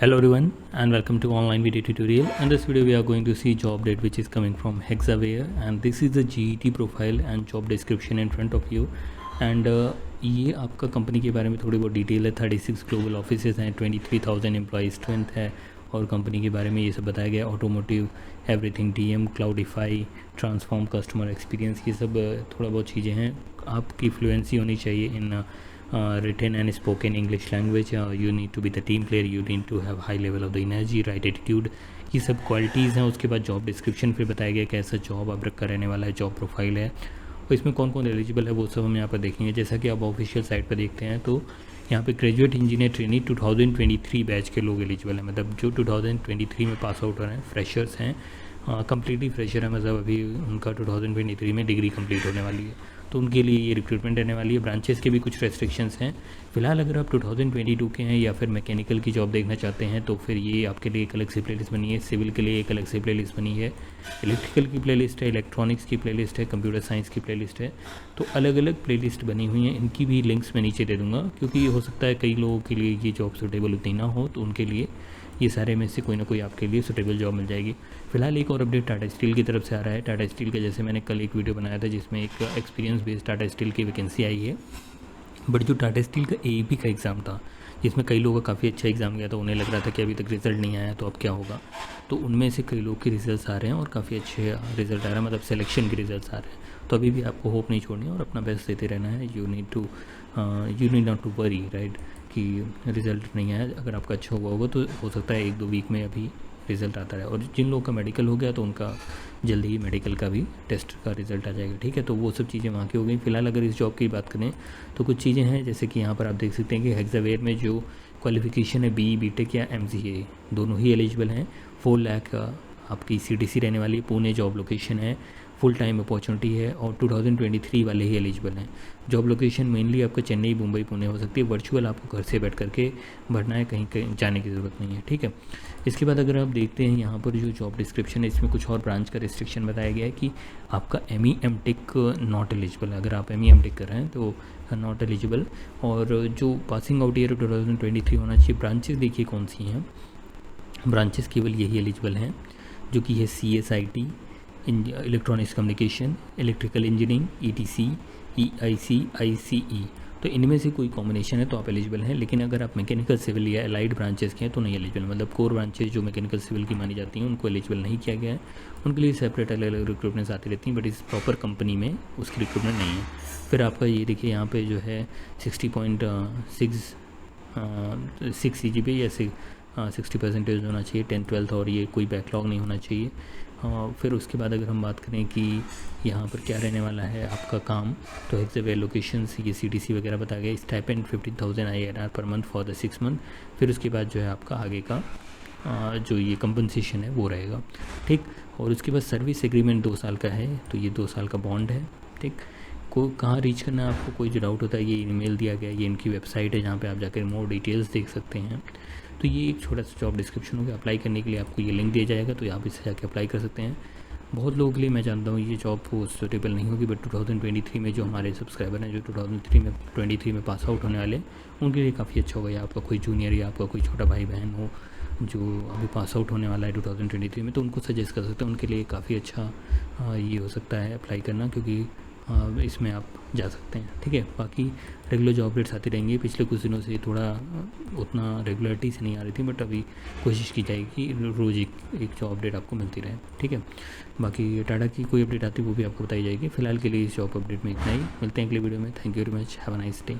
Hello everyone and welcome to online video tutorial. In this video we are going to see job date which is coming from Hexaware and this is the GET profile and job description in front of you and ये आपका company के बारे में थोड़ी बहुत detail है। 36 global offices हैं, 23,000 employ strength है और कंपनी के बारे में ये सब बताया गया। Automotive, everything, TM, cloudify, transform customer experience, ये सब थोड़ा बहुत चीज़ें हैं। आपकी फ्लुएंसी होनी चाहिए इन written and spoken English language. You need to be the team player. You need to have high level of the energy, right attitude. ये सब क्वालिटीज़ हैं। उसके बाद जॉब डिस्क्रिप्शन फिर बताया गया कैसा जॉब आप रखा रहने वाला है, जॉब प्रोफाइल है और इसमें कौन कौन एलिजिबल है वो सब हम यहाँ पर देखेंगे। जैसा कि आप ऑफिशियल साइट पर देखते हैं तो यहाँ पे ग्रेजुएट इंजीनियर ट्रेनी 2023 बैच के लोग एलिजिबल हैं, मतलब जो 2023 में पास आउट हो रहे हैं, फ्रेशर्स हैं, कम्प्लीटली फ्रेशर है, मतलब अभी उनका 2023 में डिग्री कंप्लीट होने वाली है तो उनके लिए ये रिक्रूटमेंट रहने वाली है। ब्रांचेस के भी कुछ रेस्ट्रिक्शंस हैं। फिलहाल अगर आप 2022 के हैं या फिर मैकेनिकल की जॉब देखना चाहते हैं तो फिर ये आपके लिए एक अलग से प्लेलिस्ट बनी है। सिविल के लिए एक अलग से प्लेलिस्ट बनी है, इलेक्ट्रिकल की प्लेलिस्ट है, इलेक्ट्रॉनिक्स की प्लेलिस्ट है, कंप्यूटर साइंस की प्लेलिस्ट है। तो अलग अलग प्लेलिस्ट बनी हुई हैं। इनकी भी लिंक्स मैं नीचे दे दूँगा क्योंकि हो सकता है कई लोगों के लिए ये जॉब सूटेबल उतनी ना हो, तो उनके लिए ये सारे में से कोई ना कोई आपके लिए सूटेबल जॉब मिल जाएगी। फिलहाल एक और अपडेट टाटा स्टील की तरफ से आ रहा है। टाटा स्टील का जैसे मैंने कल एक वीडियो बनाया था जिसमें एक एक्सपीरियंस बेस्ड टाटा स्टील की वैकेंसी आई है, बट जो टाटा स्टील का एईपी का एग्ज़ाम था जिसमें कई लोगों का काफ़ी अच्छा एग्ज़ाम गया था, उन्हें लग रहा था कि अभी तक रिज़ल्ट नहीं आया तो अब क्या होगा, तो उनमें से कई लोग के रिजल्ट्स आ रहे हैं और काफ़ी अच्छे रिजल्ट आ रहे हैं, मतलब सिलेक्शन के रिजल्ट्स आ रहे हैं। तो अभी भी आपको होप नहीं छोड़नी है और अपना बेस्ट देते रहना है। You need not to worry, right, कि रिज़ल्ट नहीं आया। अगर आपका अच्छा हुआ होगा तो हो सकता है 1-2 वीक में अभी रिज़ल्ट आता है। और जिन लोगों का मेडिकल हो गया तो उनका जल्दी ही मेडिकल का भी टेस्ट का रिज़ल्ट आ जाएगा, ठीक है। तो वो सब चीज़ें वहाँ की हो गई। फिलहाल अगर इस जॉब की बात करें तो कुछ चीज़ें हैं जैसे कि यहाँ पर आप देख सकते हैं कि हेक्सावेयर में जो क्वालिफिकेशन है BE BTech या MCA दोनों ही एलिजिबल हैं। 4 लाख आपकी CTC रहने वाली पुणे जॉब लोकेशन है, फुल टाइम अपॉर्चुनिटी है और 2023 वाले ही एलिजिबल हैं। जॉब लोकेशन मेनली आपका चेन्नई, मुंबई, पुणे हो सकती है। वर्चुअल आपको घर से बैठ करके भरना है, कहीं कहीं जाने की ज़रूरत नहीं है, ठीक है। इसके बाद अगर आप देखते हैं यहाँ पर जो जॉब डिस्क्रिप्शन है इसमें कुछ और ब्रांच का रिस्ट्रिक्शन बताया गया है कि आपका ME MTech नॉट एलिजिबल है। अगर आप ME MTech कर रहे हैं तो नॉट एलिजिबल। और जो पासिंग आउट ईयर 2023 होना चाहिए। ब्रांचेस देखिए कौन सी हैं, ब्रांचेस केवल यही एलिजिबल हैं जो कि है CSIT, electronics communication, electrical engineering, ETC, EIC, ICE। तो इनमें से कोई कॉम्बिनेशन है तो आप एलिजिबल हैं। लेकिन अगर आप मैकेनिकल सिविल या एलाइड ब्रांचेस के हैं तो नहीं एलिजिबल, मतलब कोर ब्रांचेस जो मैकेनिकल सिविल की मानी जाती हैं उनको एलिजिबल नहीं किया गया है। उनके लिए सेपरेट अलग अलग रिक्रूटमेंट्स आती रहती हैं, बट इस प्रॉपर कंपनी में उसकी रिक्रूटमेंट नहीं है। फिर आपका ये देखिए यहाँ पे जो है 60.6 CGPA या 60% होना चाहिए 10th 12th और ये कोई बैकलॉग नहीं होना चाहिए। फिर उसके बाद अगर हम बात करें कि यहाँ पर क्या रहने वाला है आपका काम, तो हेक्सावेयर लोकेशंस, ये CTC वगैरह बताया गया। Stipend 15,000 INR per month for the 6 month. फिर उसके बाद जो है आपका आगे का जो ये कंपनसेशन है वो रहेगा, ठीक। और उसके बाद सर्विस एग्रीमेंट 2 साल का है, तो ये 2 साल का बॉन्ड है, ठीक। को कहाँ रीच करना है आपको, कोई जो डाउट होता है ये ईमेल दिया गया है, ये इनकी वेबसाइट है जहाँ पे आप जाकर मोर डिटेल्स देख सकते हैं। तो ये एक छोटा सा जॉब डिस्क्रिप्शन होगा। अप्लाई करने के लिए आपको ये लिंक दिया जाएगा तो यहाँ पे से जाके अप्लाई कर सकते हैं। बहुत लोगों के लिए मैं जानता हूँ ये जॉब वो सूटेबल नहीं होगी, बट 2023 में जो हमारे सब्सक्राइबर हैं जो 2023 में पास आउट होने वाले, उनके लिए काफ़ी अच्छा होगा। या आपका कोई जूनियर या आपका कोई छोटा भाई बहन हो जो अभी पास आउट होने वाला है 2023 में, तो उनको सजेस्ट कर सकते हैं। उनके लिए काफ़ी अच्छा ये हो सकता है अप्लाई करना, क्योंकि इसमें आप जा सकते हैं, ठीक है। बाकी रेगुलर जॉब अपडेट्स आती रहेंगी। पिछले कुछ दिनों से थोड़ा उतना रेगुलरिटी से नहीं आ रही थी, बट अभी कोशिश की जाएगी कि रोज़ एक जॉब अपडेट आपको मिलती रहे, ठीक है। बाकी टाटा की कोई अपडेट आती है वो भी आपको बताई जाएगी। फिलहाल के लिए इस जॉब अपडेट में इतना ही। मिलते हैं अगले वीडियो में। Thank you very much, have a nice day.